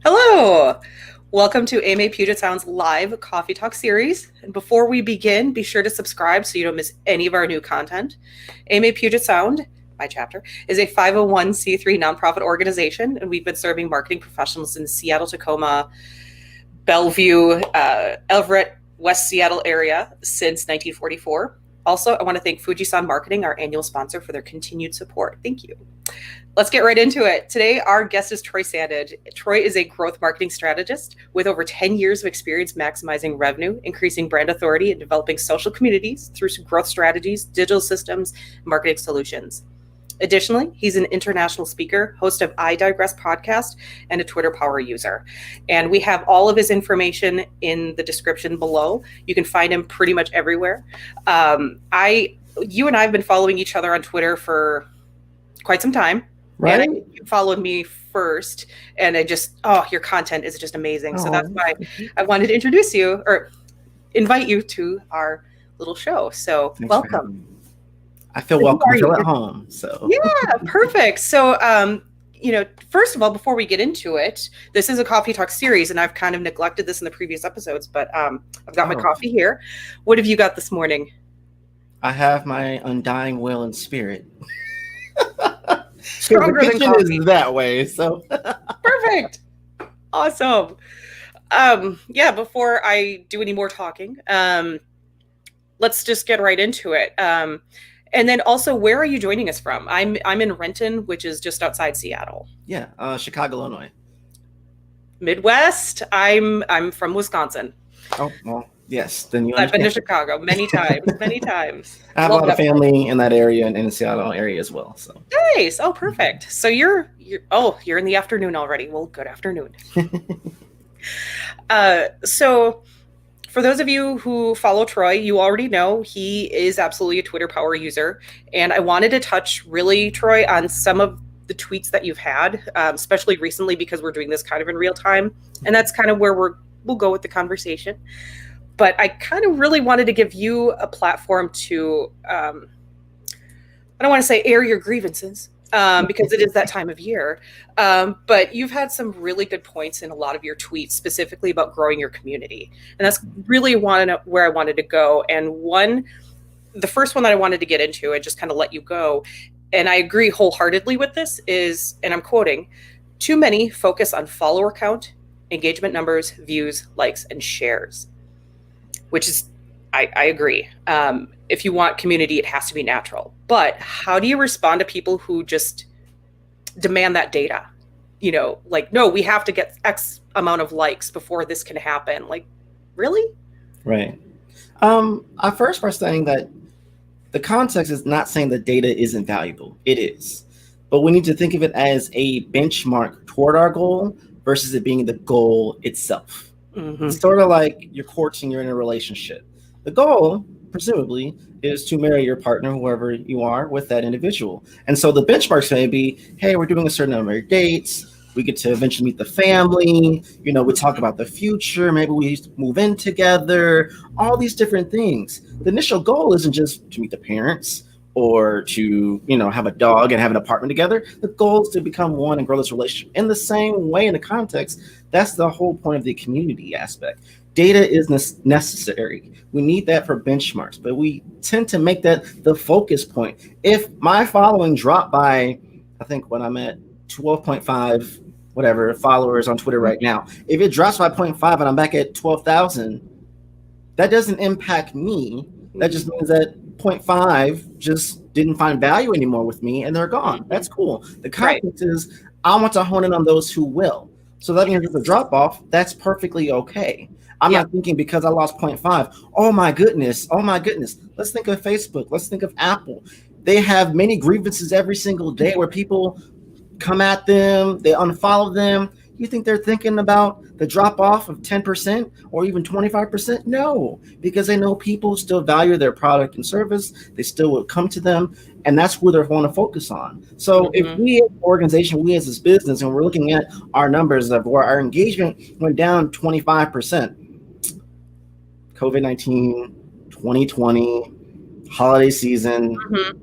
Hello! Welcome to AMA Puget Sound's live coffee talk series. And before we begin, be sure to subscribe so you don't miss any of our new content. AMA Puget Sound, my chapter, is a 501c3 nonprofit organization, and we've been serving marketing professionals in the Seattle-Tacoma, Bellevue, Everett, West Seattle area since 1944. Also, I want to thank Fujisan Marketing, our annual sponsor, for their continued support. Thank you. Let's get right into it. Today, our guest is Troy Sandidge. Troy is a growth marketing strategist with over 10 years of experience maximizing revenue, increasing brand authority, and developing social communities through growth strategies, digital systems, and marketing solutions. Additionally, he's an international speaker, host of I Digress podcast, and a Twitter power user. And we have all of his information in the description below. You can find him pretty much everywhere. You and I have been following each other on Twitter for quite some time. Right. And you followed me first, and your content is just amazing. So that's why I wanted to introduce you or invite you to our little show. So Thanks welcome. I feel welcome. I feel at home. So yeah, perfect. So, first of all, before we get into it, this is a coffee talk series, and I've kind of neglected this in the previous episodes, but I've got my coffee here. What have you got this morning? I have my undying will and spirit. Stronger than coffee. Is that way. So perfect. Awesome. Before I do any more talking, let's just get right into it. And then also, where are you joining us from? I'm in Renton, which is just outside Seattle. Yeah, Chicago, Illinois. Midwest. I'm from Wisconsin. Oh, well, yes. Then you. I've been to Chicago many times. I have a lot of family in that area and in the Seattle area as well. So nice. Oh, perfect. So you're in the afternoon already. Well, good afternoon. So for those of you who follow Troy, you already know he is absolutely a Twitter power user. And I wanted to touch really, Troy, on some of the tweets that you've had, especially recently because we're doing this kind of in real time. And that's kind of where we'll go with the conversation. But I kind of really wanted to give you a platform to, I don't want to say air your grievances, because it is that time of year. But you've had some really good points in a lot of your tweets, specifically about growing your community. And that's really where I wanted to go. And the first one that I wanted to get into and just kind of let you go, and I agree wholeheartedly with this, is, and I'm quoting, "Too many focus on follower count, engagement numbers, views, likes, and shares." Which is, I agree. If you want community, it has to be natural. But how do you respond to people who just demand that data? No, we have to get X amount of likes before this can happen. Like, really? Right. I first saying that the context is not saying that data isn't valuable. It is. But we need to think of it as a benchmark toward our goal versus it being the goal itself. Mm-hmm. It's sort of like you're courting, you're in a relationship. The goal, presumably, is to marry your partner, whoever you are, with that individual. And so the benchmarks may be, hey, we're doing a certain number of dates. We get to eventually meet the family. We talk about the future. Maybe we move in together. All these different things. The initial goal isn't just to meet the parents or to, have a dog and have an apartment together. The goal is to become one and grow this relationship. In the same way, in the context, that's the whole point of the community aspect. Data is necessary. We need that for benchmarks, but we tend to make that the focus point. If my following dropped by, I think when I'm at 12.5, followers on Twitter right now, if it drops by 0.5 and I'm back at 12,000, that doesn't impact me. That just means that 0.5 just didn't find value anymore with me and they're gone. That's cool. The context is I want to hone in on those who will. So that means if it's a drop off, that's perfectly okay. I'm not thinking because I lost 0.5. Oh my goodness. Let's think of Facebook. Let's think of Apple. They have many grievances every single day where people come at them, they unfollow them. You think they're thinking about the drop off of 10% or even 25%? No, because they know people still value their product and service. They still will come to them. And that's where they want to focus on. So if we as an organization, we as this business, and we're looking at our numbers of where our engagement went down 25%, COVID-19, 2020, holiday season,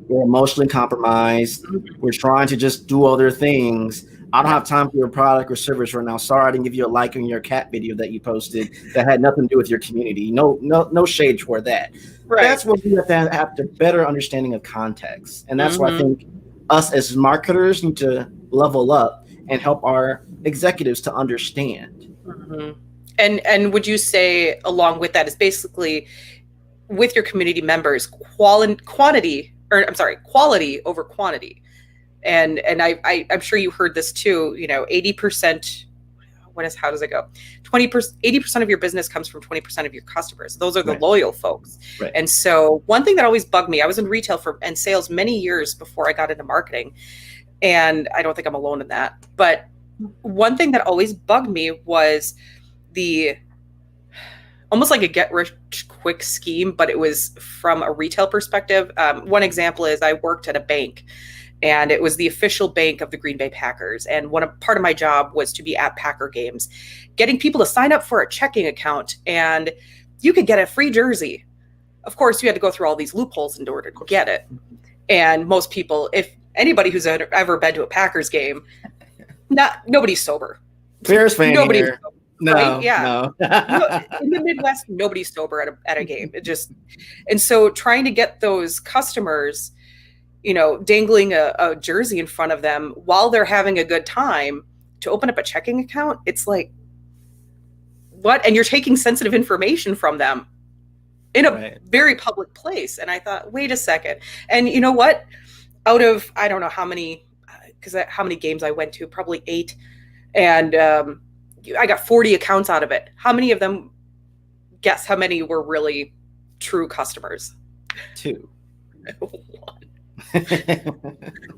we're emotionally compromised. We're trying to just do other things. I don't have time for your product or service right now. Sorry, I didn't give you a like on your cat video that you posted that had nothing to do with your community. No shade toward that. Right. That's what we have to better understanding of context. And that's why I Mm-hmm. think us as marketers need to level up and help our executives to understand. Mm-hmm. And would you say along with that is basically with your community members, quality over quantity. And I'm sure you heard this too, 80%, how does it go? 20%, 80% of your business comes from 20% of your customers. Those are the Right. loyal folks. Right. And so one thing that always bugged me, I was in retail and sales many years before I got into marketing. And I don't think I'm alone in that. But one thing that always bugged me was the almost like a get rich quick scheme, but it was from a retail perspective. One example is I worked at a bank, and it was the official bank of the Green Bay Packers. And part of my job was to be at Packer games, getting people to sign up for a checking account, and you could get a free jersey. Of course, you had to go through all these loopholes in order to get it. And most people, if anybody who's ever been to a Packers game, nobody's sober. Bears fan Nobody's here. sober. No, right? Yeah. no. In the Midwest, nobody's sober at a game. And so trying to get those customers, dangling a jersey in front of them while they're having a good time to open up a checking account, it's like, what? And you're taking sensitive information from them in a very public place. And I thought, wait a second. And you know what? Out of, I don't know how many games I went to, probably 8. And I got 40 accounts out of it. How many of them, guess how many were really true customers? 2.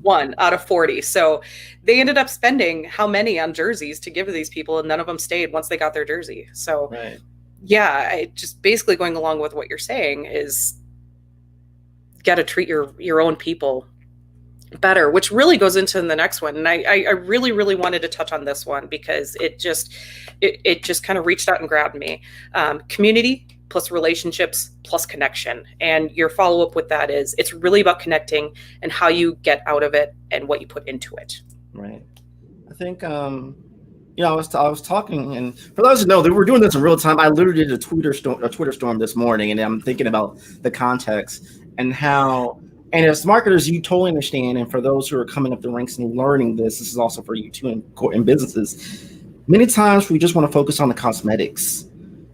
One out of 40. So they ended up spending how many on jerseys to give to these people, and none of them stayed once they got their jersey. So yeah, just basically going along with what you're saying is got to treat your own people better, which really goes into the next one. And I really, really wanted to touch on this one because it just kind of reached out and grabbed me. Community plus relationships plus connection. And your follow-up with that is it's really about connecting and how you get out of it and what you put into it. Right. I think, I was talking, and for those who know that we're doing this in real time, I literally did a Twitter storm this morning, and I'm thinking about the context and how. And as marketers, you totally understand. And for those who are coming up the ranks and learning this is also for you too in businesses. Many times we just want to focus on the cosmetics.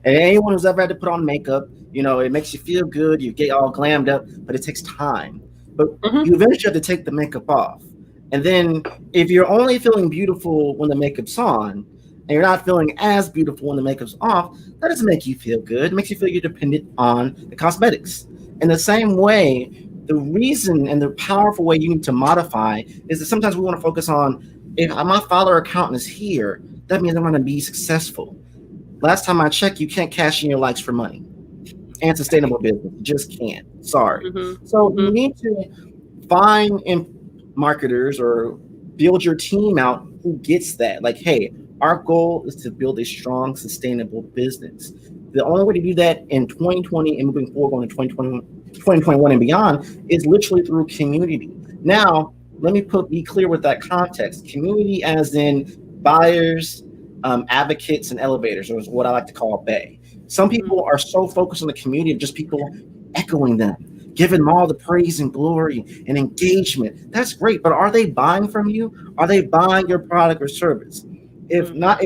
And anyone who's ever had to put on makeup, it makes you feel good. You get all glammed up, but it takes time. But you eventually have to take the makeup off. And then if you're only feeling beautiful when the makeup's on, and you're not feeling as beautiful when the makeup's off, that doesn't make you feel good. It makes you feel you're dependent on the cosmetics. In the same way, the reason and the powerful way you need to modify is that sometimes we want to focus on, if my follower accountant is here, that means I'm going to be successful. Last time I checked, you can't cash in your likes for money and sustainable business. You just can't. Sorry. So you need to find marketers or build your team out who gets that. Like, hey, our goal is to build a strong, sustainable business. The only way to do that in 2020 and moving forward going to 2021 and beyond is literally through community. Now, let me be clear with that context. Community as in buyers, advocates, and elevators, or is what I like to call BAE. Some people are so focused on the community of just people echoing them, giving them all the praise and glory and engagement. That's great, but are they buying from you? Are they buying your product or service? If not,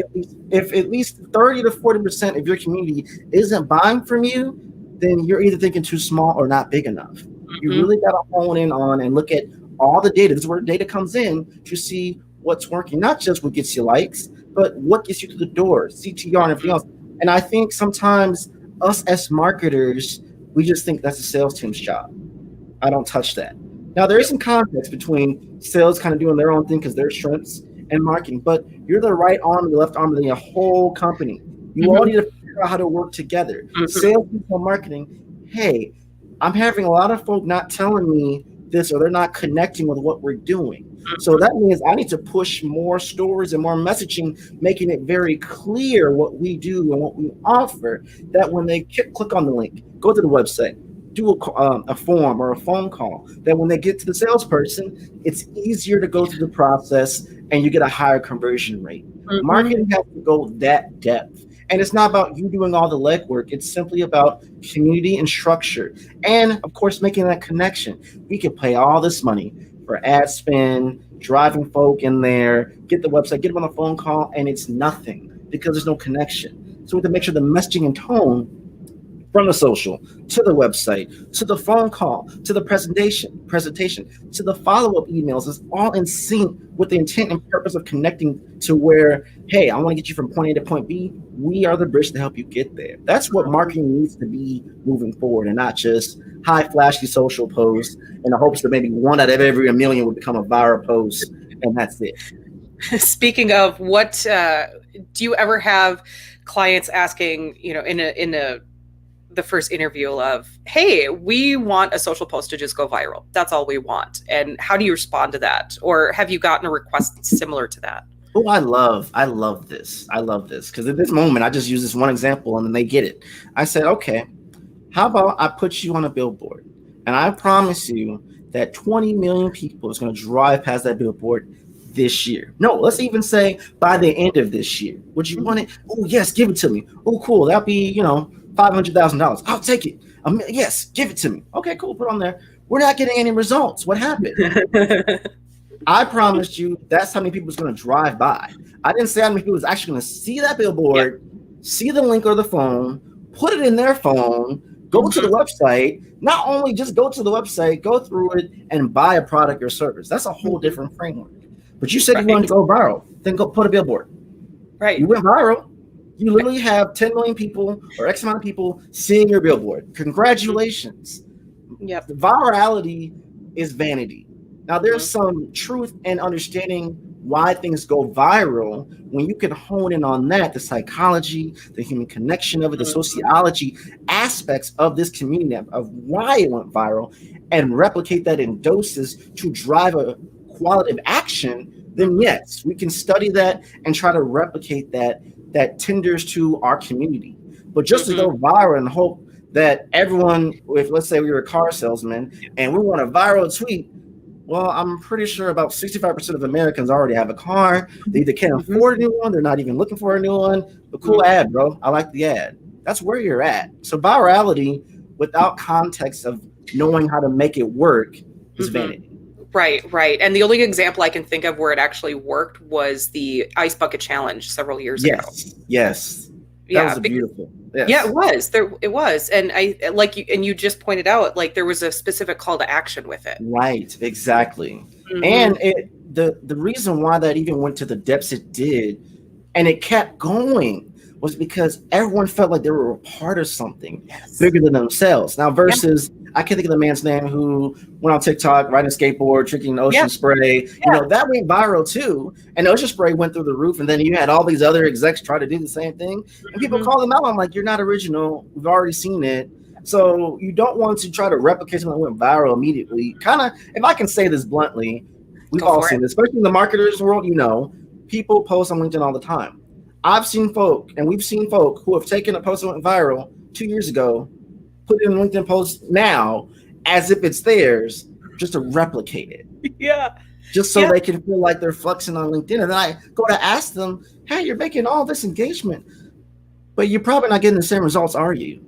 if at least 30 to 40% of your community isn't buying from you, then you're either thinking too small or not big enough. You really got to hone in on and look at all the data. This is where data comes in to see what's working, not just what gets you likes, but what gets you to the door, CTR and everything else. And I think sometimes us as marketers, we just think that's a sales team's job. I don't touch that. Now, there is some context between sales kind of doing their own thing because they're strengths and marketing, but you're the right arm and the left arm of the whole company. You all need to figure out how to work together. Sales people, marketing, hey, I'm having a lot of folk not telling me this, or they're not connecting with what we're doing. So that means I need to push more stories and more messaging, making it very clear what we do and what we offer, that when they click on the link, go to the website, do a form or a phone call. That when they get to the salesperson, it's easier to go through the process and you get a higher conversion rate. Mhm. Marketing has to go that depth. And it's not about you doing all the legwork. It's simply about community and structure. And of course, making that connection. We could pay all this money for ad spend, driving folk in there, get the website, get them on a phone call, and it's nothing because there's no connection. So we have to make sure the messaging and tone from the social to the website to the phone call to the presentation to the follow-up emails is all in sync with the intent and purpose of connecting to where, hey, I want to get you from point A to point B. We are the bridge to help you get there. That's what marketing needs to be moving forward, and not just high flashy social posts in the hopes that maybe one out of every a million will become a viral post, and that's it. Speaking of, what do you ever have clients asking, in the first interview of, hey, we want a social post to just go viral. That's all we want. And how do you respond to that? Or have you gotten a request similar to that? Oh, I love this. I love this because at this moment, I just use this one example and then they get it. I said, okay, how about I put you on a billboard and I promise you that 20 million people is going to drive past that billboard this year. No, let's even say by the end of this year. Would you want it? Oh, yes, give it to me. Oh, cool. That'll be, $500,000. I'll take it. Yes, give it to me. Okay, cool. Put it on there. We're not getting any results. What happened? I promised you that's how many people is going to drive by. I didn't say how many people is actually going to see that billboard, see the link or the phone, put it in their phone, go to the website. Not only just go to the website, go through it and buy a product or service. That's a whole different framework. But you said you wanted to go viral, then go put a billboard. Right. You went viral. You literally have 10 million people or X amount of people seeing your billboard. Congratulations. Yep. Virality is vanity. Now, there's some truth and understanding why things go viral when you can hone in on that, the psychology, the human connection of it, the sociology aspects of this community of why it went viral, and replicate that in doses to drive a qualitative action. Then yes, we can study that and try to replicate that tenders to our community. But just to go viral and hope that everyone, if let's say we were a car salesman and we want a viral tweet, well, I'm pretty sure about 65% of Americans already have a car. They either can't afford a new one, they're not even looking for a new one. But cool ad, bro. I like the ad. That's where you're at. So virality without context of knowing how to make it work is vanity. Right. And the only example I can think of where it actually worked was the Ice Bucket Challenge several years ago. Yes. That was beautiful. Yes. Yeah, it was. And you just pointed out, like, there was a specific call to action with it. Right, exactly. And the reason why that even went to the depths it did, and it kept going, was because everyone felt like they were a part of something bigger than themselves. Now, versus, I can't think of the man's name who went on TikTok, riding a skateboard, drinking ocean spray. That went viral too. And ocean spray went through the roof. And then you had all these other execs try to do the same thing. And people call them out. I'm like, you're not original. We've already seen it. So you don't want to try to replicate something that went viral immediately. Kind of, if I can say this bluntly, we've all seen this, especially in the marketers world, people post on LinkedIn all the time. I've seen folk, and we've seen folk who have taken a post that went viral 2 years ago, put it in a LinkedIn post now as if it's theirs, just to replicate it. Just so they can feel like they're flexing on LinkedIn. And then I go to ask them, hey, you're making all this engagement, but you're probably not getting the same results, are you?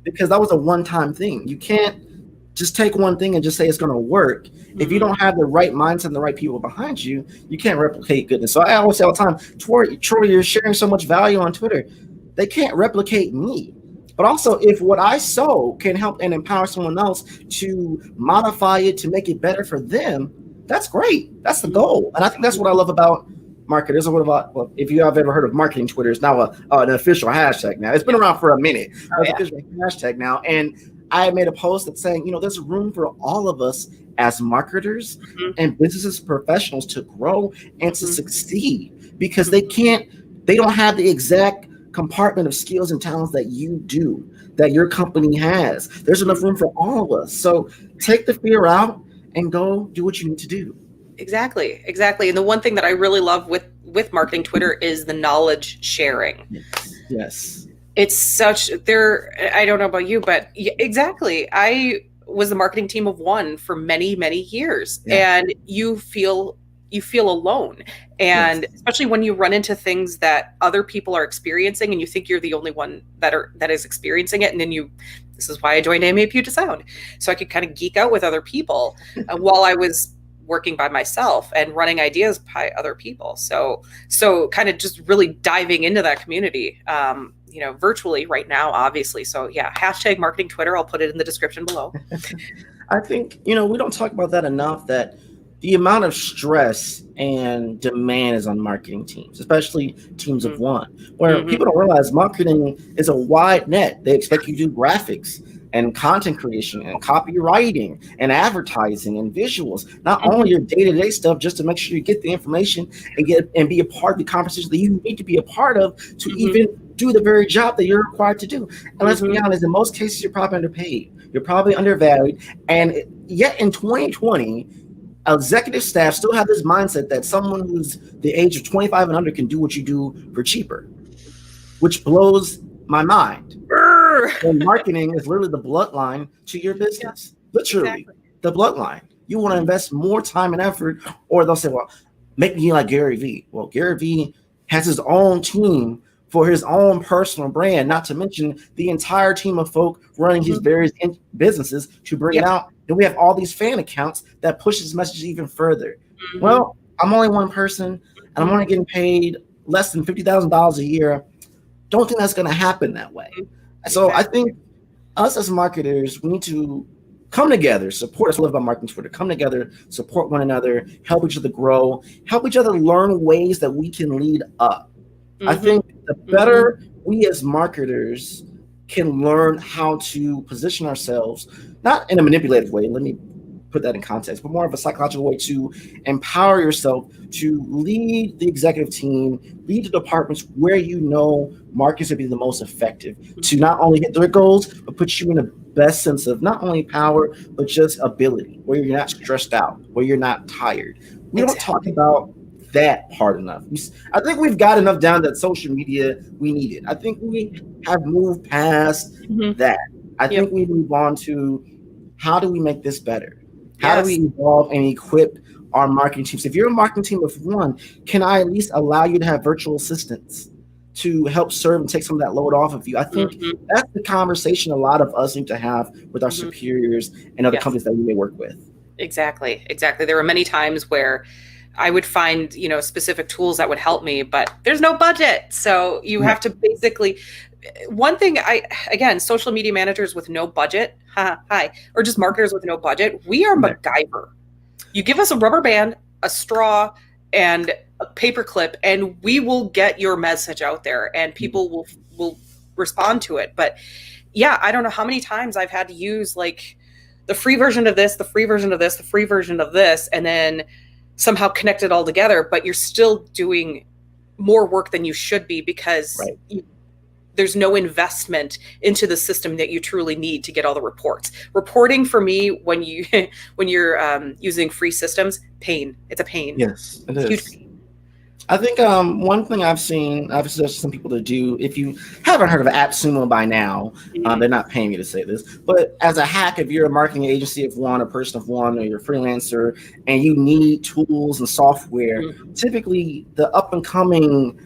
Because that was a one-time thing. You can't just take one thing and just say it's going to work. If you don't have the right mindset and the right people behind you, you can't replicate goodness. So I always say all the time, Troy, you're sharing so much value on Twitter. They can't replicate me. But also, if what I sow can help and empower someone else to modify it, to make it better for them, that's great. That's the goal. And I think that's what I love about marketers. If you have ever heard of marketing Twitter, it's now an official hashtag now. It's been around for a minute. It's an official hashtag now. And I made a post that's saying, there's room for all of us as marketers and businesses professionals to grow and to succeed, because they don't have the exact compartment of skills and talents that you do, that your company has. There's enough room for all of us. So take the fear out and go do what you need to do. Exactly. And the one thing that I really love with marketing Twitter is the knowledge sharing. Yes. It's such there. I don't know about you, but exactly. I was the marketing team of one for many, many years, Yeah. and you feel alone. And Yes. especially when you run into things that other people are experiencing, and you think you're the only one that is experiencing it, and then you. This is why I joined AMA Puget Sound, so I could kind of geek out with other people while I was working by myself and running ideas by other people. So kind of just really diving into that community, virtually right now, obviously. So yeah, hashtag marketing Twitter. I'll put it in the description below. I think, we don't talk about that enough, that the amount of stress and demand is on marketing teams, especially teams of Mm-hmm. one, where Mm-hmm. people don't realize marketing is a wide net. They expect you to do graphics and content creation and copywriting and advertising and visuals, not only your day-to-day stuff, just to make sure you get the information and be a part of the conversation that you need to be a part of to Mm-hmm. even do the very job that you're required to do. And let's be Mm-hmm. honest, in most cases, you're probably underpaid. You're probably undervalued. And yet in 2020, executive staff still have this mindset that someone who's the age of 25 and under can do what you do for cheaper, which blows my mind. And marketing is literally the bloodline to your Yeah, business. Literally, exactly. the bloodline. You want to invest more time and effort, or they'll say, well, make me like Gary Vee. Well, Gary Vee has his own team for his own personal brand, not to mention the entire team of folk running his Mm-hmm. various businesses to bring it Yep. out. And we have all these fan accounts that push his message even further. Mm-hmm. Well, I'm only one person and I'm only getting paid less than $50,000 a year. Don't think that's going to happen that way. So I Exactly. think us as marketers, we need to come together, support us. I love about marketing Twitter. Come together, support one another, help each other grow, help each other learn ways that we can lead up. I Mm-hmm. think the Mm-hmm. better we as marketers can learn how to position ourselves, not in a manipulative way, let me put that in context, but more of a psychological way to empower yourself to lead the executive team, lead the departments where you know markets would be the most effective to not only hit their goals, but put you in the best sense of not only power, but just ability, where you're not stressed out, where you're not tired. We don't talk Exactly. about that part enough. I think we've got enough down that social media, we need it. I think we have moved past Mm-hmm. that. I Yep. think we move on to how do we make this better? How do we Yes. evolve and equip our marketing teams? If you're a marketing team of one, can I at least allow you to have virtual assistants to help serve and take some of that load off of you? I think Mm-hmm. that's the conversation a lot of us need to have with our Mm-hmm. superiors and other Yes. companies that we may work with. Exactly. Exactly. There were many times where I would find, specific tools that would help me, but there's no budget. So you Yeah. have to basically, one thing again, social media managers with no budget, hi, or just marketers with no budget, we are Yeah. MacGyver. You give us a rubber band, a straw, and a paper clip, and we will get your message out there, and people will respond to it. But yeah, I don't know how many times I've had to use like the free version of this, the free version of this, the free version of this, and then somehow connect it all together, but you're still doing more work than you should be because Right. there's no investment into the system that you truly need to get all the reports. Reporting for me, when you're using free systems, pain. It's a pain. Yes, it Huge is. pain. I think one thing I've suggested some people to do, if you haven't heard of AppSumo by now, they're not paying me to say this, but as a hack, if you're a marketing agency of one, a person of one, or you're a freelancer, and you need tools and software, typically the up and coming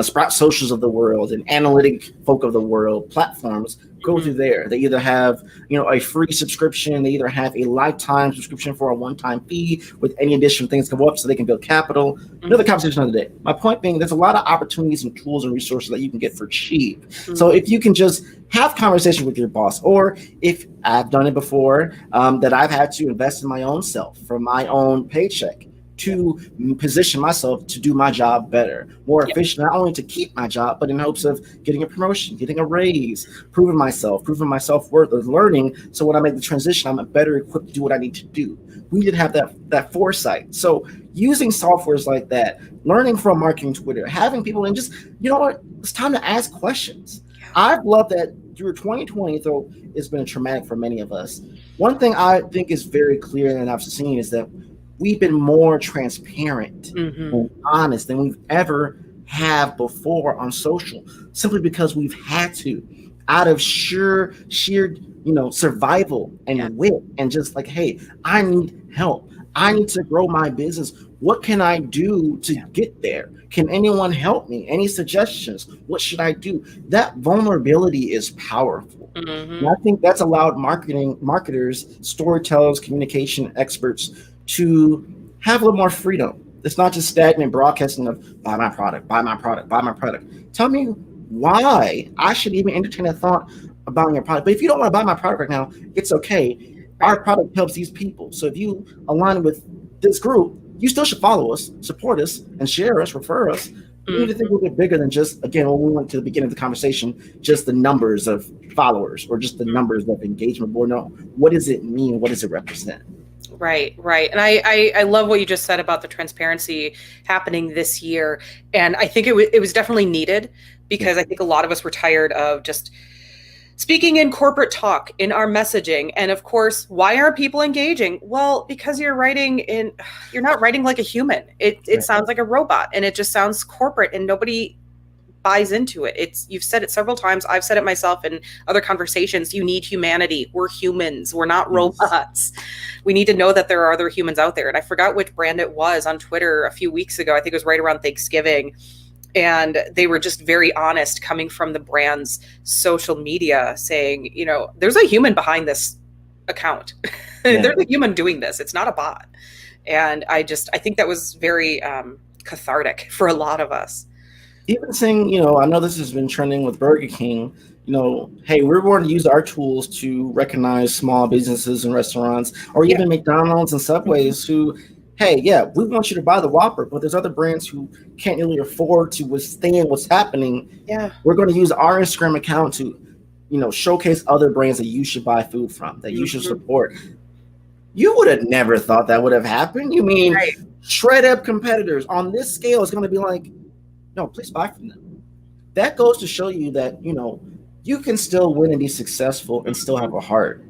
Sprout Socials of the world and analytic folk of the world platforms go through there. They either have a free subscription, they either have a lifetime subscription for a one-time fee with any additional things come up so they can build capital. Another conversation another day. My point being, there's a lot of opportunities and tools and resources that you can get for cheap. So if you can just have conversation with your boss, or if I've done it before, that I've had to invest in my own self from my own paycheck to position myself to do my job better, more efficient, not only to keep my job, but in hopes of getting a promotion, getting a raise, proving my self-worth of learning. So when I make the transition, I'm better equipped to do what I need to do. We need to have that foresight. So using softwares like that, learning from marketing Twitter, having people, and just, it's time to ask questions. I've loved that through 2020, though it's been traumatic for many of us. One thing I think is very clear and I've seen is that we've been more transparent and honest than we've ever have before on social, simply because we've had to, out of sheer survival Yeah. and wit, and just like, hey, I need help. I need to grow my business. What can I do to get there? Can anyone help me? Any suggestions? What should I do? That vulnerability is powerful. And Mm-hmm. I think that's allowed marketers, storytellers, communication experts to have a little more freedom. It's not just stagnant broadcasting of buy my product, buy my product, buy my product. Tell me why I should even entertain a thought about your product. But if you don't want to buy my product right now, it's okay. Our Right. product helps these people. So if you align with this group, you still should follow us, support us, and share us, refer us. We need to think a Mm-hmm. little bit bigger than just, again, when we went to the beginning of the conversation, just the numbers of followers or just the numbers of engagement. Board. No, what does it mean? What does it represent? Right, right. And I love what you just said about the transparency happening this year. And I think it was definitely needed Yeah. because I think a lot of us were tired of just speaking in corporate talk in our messaging. And of course, why aren't people engaging? Well, because you're not writing like a human. It Right. sounds like a robot and it just sounds corporate and nobody buys into it. You've said it several times. I've said it myself in other conversations. You need humanity. We're humans. We're not Yes. robots. We need to know that there are other humans out there. And I forgot which brand it was on Twitter a few weeks ago. I think it was right around Thanksgiving. And they were just very honest coming from the brand's social media saying, there's a human behind this account. Yeah. There's a human doing this. It's not a bot. And I think that was very cathartic for a lot of us. Even saying, I know this has been trending with Burger King, hey, we're going to use our tools to recognize small businesses and restaurants, or Yeah. even McDonald's and Subways who, hey, yeah, we want you to buy the Whopper, but there's other brands who can't really afford to withstand what's happening. Yeah. We're going to use our Instagram account to, showcase other brands that you should buy food from, that you should support. You would have never thought that would have happened. You mean Right. shred up competitors on this scale is going to be like, no, please buy from them. That goes to show you that, you can still win and be successful and still have a heart.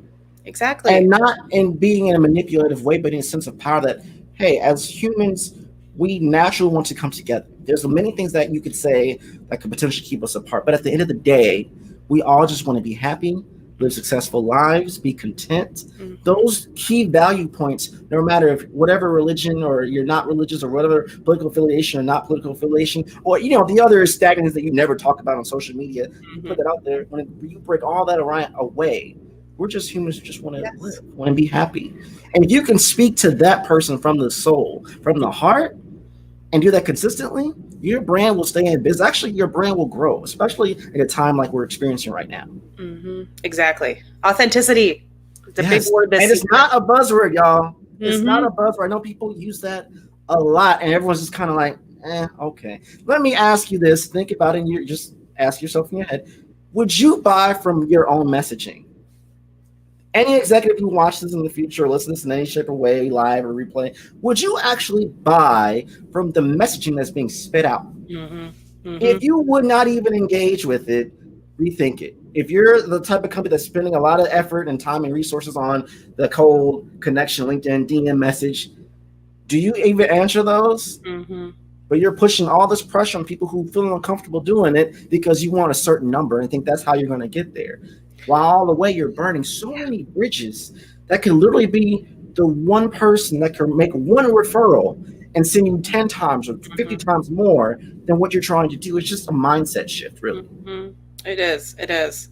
Exactly. And not in being in a manipulative way, but in a sense of power that, hey, as humans, we naturally want to come together. There's many things that you could say that could potentially keep us apart. But at the end of the day, we all just want to be happy, live successful lives, be content. Mm-hmm. Those key value points, no matter if whatever religion or you're not religious or whatever political affiliation or not political affiliation, or the other stagnants that you never talk about on social media, you put that out there. When you break all that away, we're just humans who just want to live, want to be happy. And if you can speak to that person from the soul, from the heart, and do that consistently, your brand will stay in business. Actually, your brand will grow, especially at a time like we're experiencing right now. Mm-hmm. Exactly. Authenticity. It's a big word this and it's year. not a buzzword, y'all. It's not a buzzword. I know people use that a lot, and everyone's just kind of like, okay. Let me ask you this. Think about it, and just ask yourself in your head, would you buy from your own messaging? Any executive who watches this in the future or listens in any shape or way, live or replay, would you actually buy from the messaging that's being spit out? Mm-hmm. Mm-hmm. If you would not even engage with it, rethink it. If you're the type of company that's spending a lot of effort and time and resources on the cold connection, LinkedIn, DM message, do you even answer those? Mm-hmm. But you're pushing all this pressure on people who feel uncomfortable doing it because you want a certain number and think that's how you're going to get there. While all the way you're burning so many bridges that could literally be the one person that can make one referral and send you 10 times or 50 times more than what you're trying to do. It's just a mindset shift, really. Mm-hmm. It is. It is.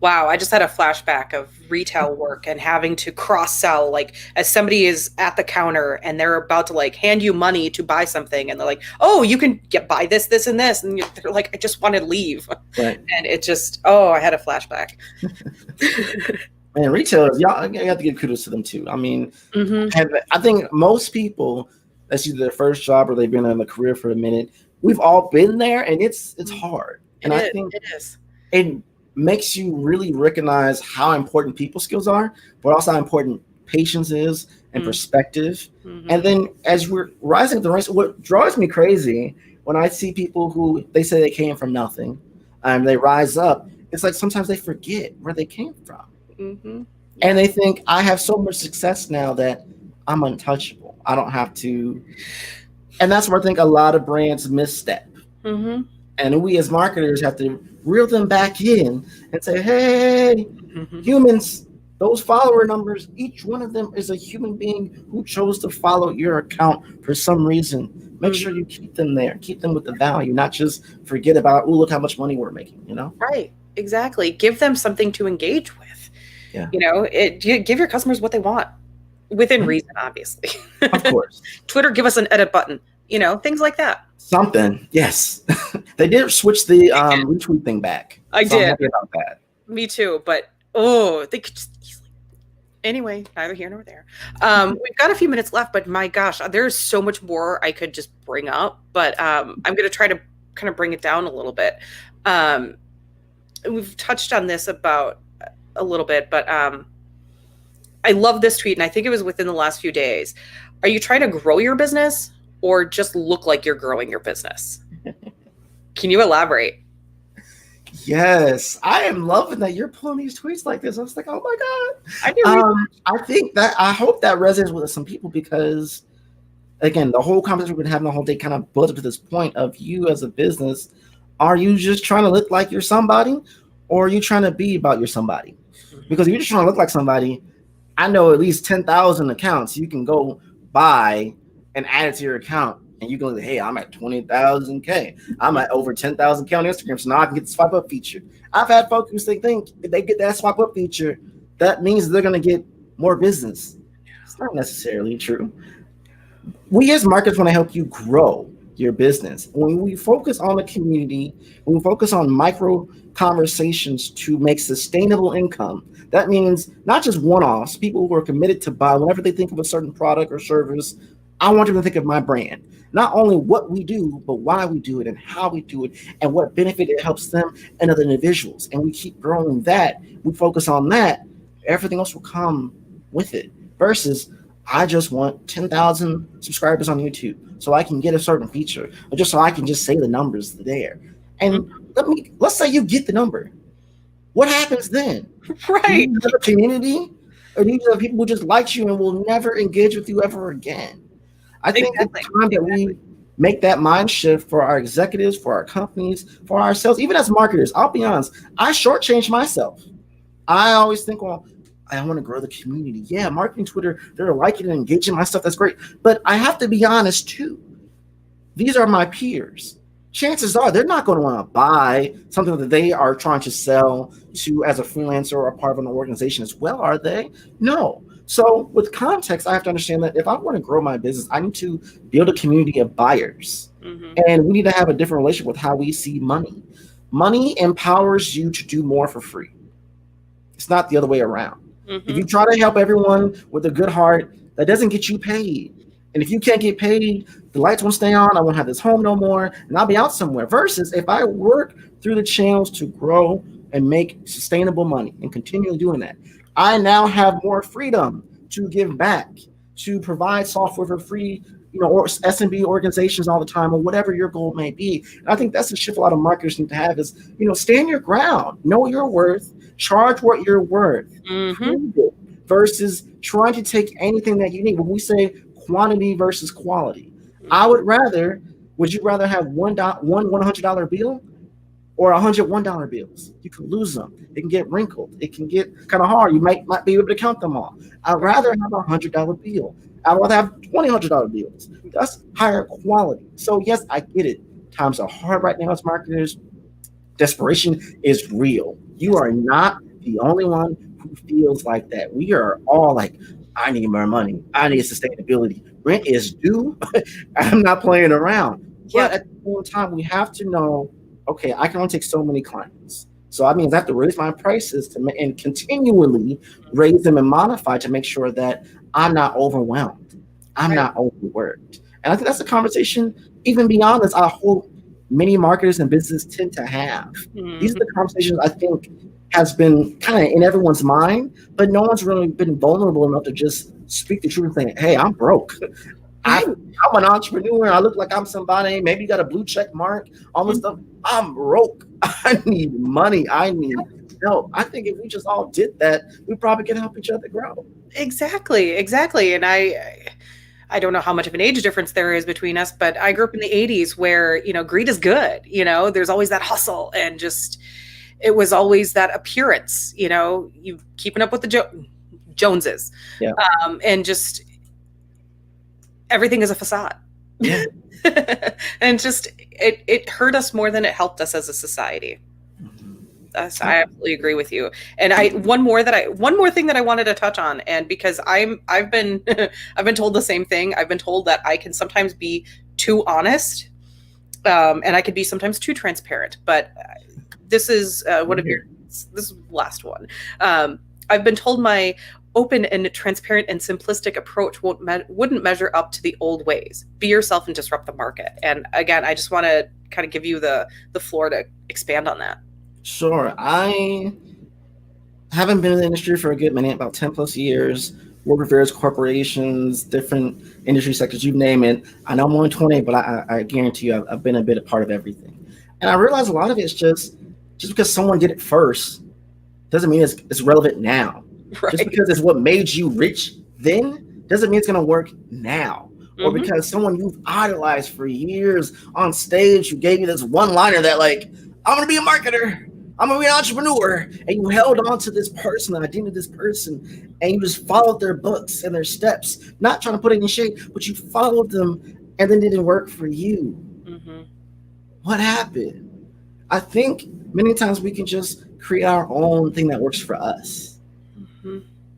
Wow, I just had a flashback of retail work and having to cross-sell, like as somebody is at the counter and they're about to like hand you money to buy something and they're like, oh, you can buy this, this, and this. And they're like, I just want to leave. Right. And it just, I had a flashback. Man, retailers, y'all, you have to give kudos to them too. I mean, I think most people, that's either their first job or they've been in a career for a minute, we've all been there, and it's hard. And I think it is. It makes you really recognize how important people skills are, but also how important patience is and perspective. And then as we're rising the ranks, what drives me crazy when I see people who they say they came from nothing, and they rise up, it's like sometimes they forget where they came from. And they think, I have so much success now that I'm untouchable. I don't have to. And that's where I think a lot of brands misstep. Mm-hmm. And we as marketers have to reel them back in and say, hey, Mm-hmm. humans, those follower numbers, each one of them is a human being who chose to follow your account for some reason. Make sure Mm-hmm. you keep them there, keep them with the value, not just forget about, oh, look how much money we're making, you know? Right. Exactly. Give them something to engage with. Yeah. Give your customers what they want within reason, obviously. Of course. Twitter, give us an edit button, things like that. Something, yes. They did switch the retweet thing back. I So I'm did. happy about that. Me too. But, they could just easily. Anyway, neither here nor there. We've got a few minutes left, but my gosh, there's so much more I could just bring up. But I'm going to try to kind of bring it down a little bit. We've touched on this about a little bit, but I love this tweet, and I think it was within the last few days. Are you trying to grow your business or just look like you're growing your business? Can you elaborate? Yes, I am loving that you're pulling these tweets like this. I was like, oh my God. I do. I hope that resonates with some people because, again, the whole conversation we've been having the whole day kind of builds up to this point of you as a business. Are you just trying to look like you're somebody, or are you trying to be about your somebody? Because if you're just trying to look like somebody, I know at least 10,000 accounts you can go buy and add it to your account. And you go, hey, I'm at 20,000 K. I'm at over 10,000 K on Instagram. So now I can get the swipe up feature. I've had folks who think if they get that swipe up feature, that means they're going to get more business. It's not necessarily true. We as marketers want to help you grow your business. When we focus on the community, when we focus on micro conversations to make sustainable income, that means not just one-offs, people who are committed to buy whenever they think of a certain product or service. I want them to think of my brand, not only what we do, but why we do it and how we do it and what benefit it helps them and other individuals. And we keep growing that. We focus on that. Everything else will come with it versus I just want 10,000 subscribers on YouTube so I can get a certain feature or just so I can just say the numbers there. And let's say you get the number. What happens then? Right. Do you have a community or do you have people who just like you and will never engage with you ever again? I think it's time that we make that mind shift for our executives, for our companies, for ourselves, even as marketers. I'll be honest, I shortchange myself. I always think, well, I want to grow the community. Yeah, marketing Twitter, they're liking and engaging my stuff. That's great. But I have to be honest too. These are my peers. Chances are they're not going to want to buy something that they are trying to sell to as a freelancer or a part of an organization as well, are they? No. So with context, I have to understand that if I want to grow my business, I need to build a community of buyers. And we need to have a different relationship with how we see money. Money empowers you to do more for free. It's not the other way around. If you try to help everyone with a good heart, that doesn't get you paid. And if you can't get paid, the lights won't stay on, I won't have this home no more, and I'll be out somewhere. Versus if I work through the channels to grow and make sustainable money and continue doing that, I now have more freedom to give back, to provide software for free, or SMB organizations all the time, or whatever your goal may be. And I think that's the shift a lot of marketers need to have is, stand your ground, know your worth, charge what you're worth, versus trying to take anything that you need. When we say quantity versus quality, would you rather have one $100 bill or 101 bills? You can lose them. It can get wrinkled. It can get kind of hard. You might not be able to count them all. I'd rather have $100 bill. I'd rather have $200 bills. That's higher quality. So yes, I get it. Times are hard right now as marketers. Desperation is real. You are not the only one who feels like that. We are all like, I need more money. I need sustainability. Rent is due. I'm not playing around. But at the same time, we have to know, okay, I can only take so many clients. So that means I have to raise my prices and continually raise them and modify to make sure that I'm not overwhelmed. I'm not overworked. And I think that's a conversation, even beyond this, I hope many marketers and businesses tend to have. These are the conversations I think has been kind of in everyone's mind, but no one's really been vulnerable enough to just speak the truth and say, hey, I'm broke. I'm an entrepreneur. I look like I'm somebody. Maybe you got a blue check mark, all this stuff. I'm broke. I need money. I need help. I think if we just all did that, we probably could help each other grow. Exactly. And I don't know how much of an age difference there is between us, but I grew up in the 80s where, greed is good. There's always that hustle and just, it was always that appearance, you keeping up with the Joneses. Yeah. And just everything is a facade. Yeah. And just, it hurt us more than it helped us as a society. I absolutely agree with you. And one more thing that I wanted to touch on, and because I've been I've been told the same thing. I've been told that I can sometimes be too honest, and I can be sometimes too transparent. But this is this is the last one. I've been told my open and transparent and simplistic approach wouldn't measure up to the old ways. Be yourself and disrupt the market. And again, I just want to kind of give you the floor to expand on that. Sure. I haven't been in the industry for a good minute, about 10 plus years, worked with various corporations, different industry sectors, you name it. I know I'm only 20, but I guarantee you I've been a bit a part of everything. And I realize a lot of it's just because someone did it first doesn't mean it's relevant now. Right. Just because it's what made you rich then doesn't mean it's going to work now. Or because someone you've idolized for years on stage who gave you this one-liner that like, I'm going to be a marketer, I'm going to be an entrepreneur. And you held on to this person, the identity of this person, and you just followed their books and their steps, not trying to put it in shape, but you followed them and then it didn't work for you. What happened? I think many times we can just create our own thing that works for us.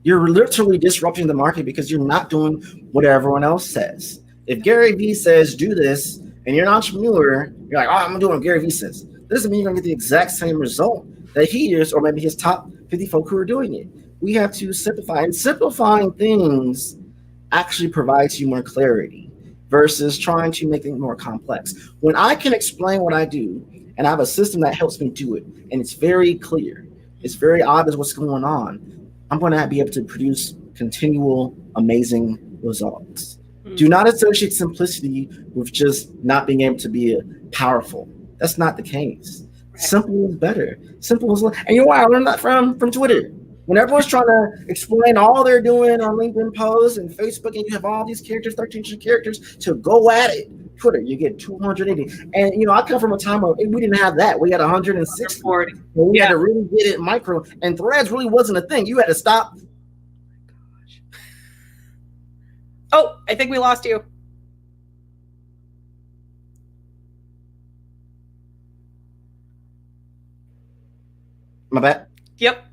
You're literally disrupting the market because you're not doing what everyone else says. If Gary Vee says do this and you're an entrepreneur, you're like, oh, I'm doing what Gary Vee says. Doesn't mean you're gonna get the exact same result that he is, or maybe his top 50 folk who are doing it. We have to simplify, and simplifying things actually provides you more clarity versus trying to make things more complex. When I can explain what I do and I have a system that helps me do it, and it's very clear, it's very obvious what's going on, I'm going to be able to produce continual, amazing results. Do not associate simplicity with just not being able to be powerful. That's not the case. Right. Simple is better. Simple is, and you know why I learned that from Twitter. When everyone's trying to explain all they're doing on LinkedIn posts and Facebook, and you have all these characters, 13 characters to go at it. Twitter, you get 280. And I come from a time where we didn't have that. We had 160. We had to really get it micro, and threads really wasn't a thing. You had to stop. Oh my gosh. Oh, I think we lost you. My bad? Yep.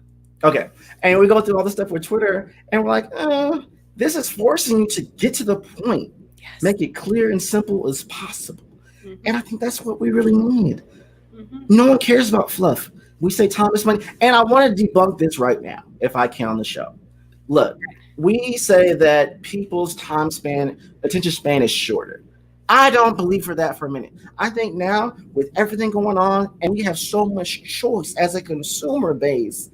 Okay. And we go through all this stuff with Twitter, and we're like, this is forcing you to get to the point. Yes. Make it clear and simple as possible. And I think that's what we really need. No one cares about fluff. We say time is money. And I want to debunk this right now, if I can on the show. Look, we say that people's attention span is shorter. I don't believe for that for a minute. I think now with everything going on, and we have so much choice as a consumer base,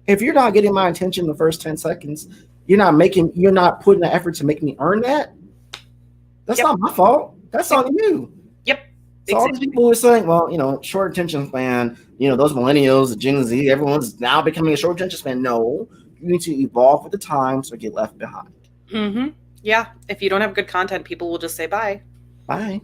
if you're not getting my attention in the first 10 seconds, you're not putting the effort to make me earn that. That's not my fault. That's on you. Yep. So all these people who are saying, well, short attention span, those millennials, the Gen Z, everyone's now becoming a short attention span. No, you need to evolve with the times or get left behind. Yeah. If you don't have good content, people will just say bye. Bye.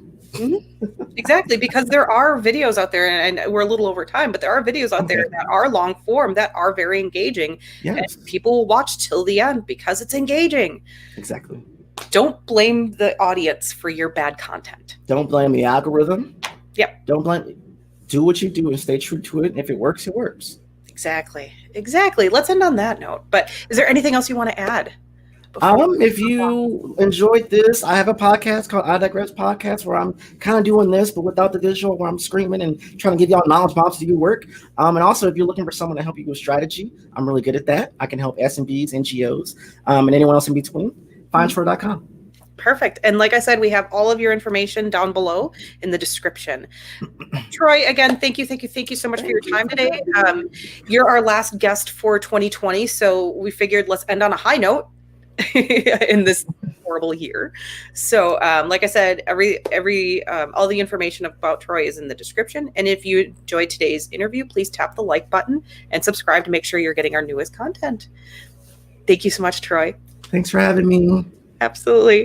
Exactly, because there are videos out there, and we're a little over time, but there are videos out there that are long form, that are very engaging. Yes. And people will watch till the end because it's engaging. Exactly. Don't blame the audience for your bad content. Don't blame the algorithm. Yep. Don't blame. Do what you do and stay true to it. And if it works, it works. Exactly. Let's end on that note. But is there anything else you want to add? If you enjoyed this, I have a podcast called I Digress Podcast where I'm kind of doing this, but without the visual, where I'm screaming and trying to give y'all knowledge bombs to do work. And also, if you're looking for someone to help you with strategy, I'm really good at that. I can help SMBs, NGOs, and anyone else in between. FindTroy.com. Perfect. And like I said, we have all of your information down below in the description. Troy, again, thank you so much for your time today. You're our last guest for 2020, so we figured let's end on a high note in this horrible year. So like I said, all the information about Troy is in the description. And if you enjoyed today's interview, please tap the like button and subscribe to make sure you're getting our newest content. Thank you so much, Troy. Thanks for having me. Absolutely.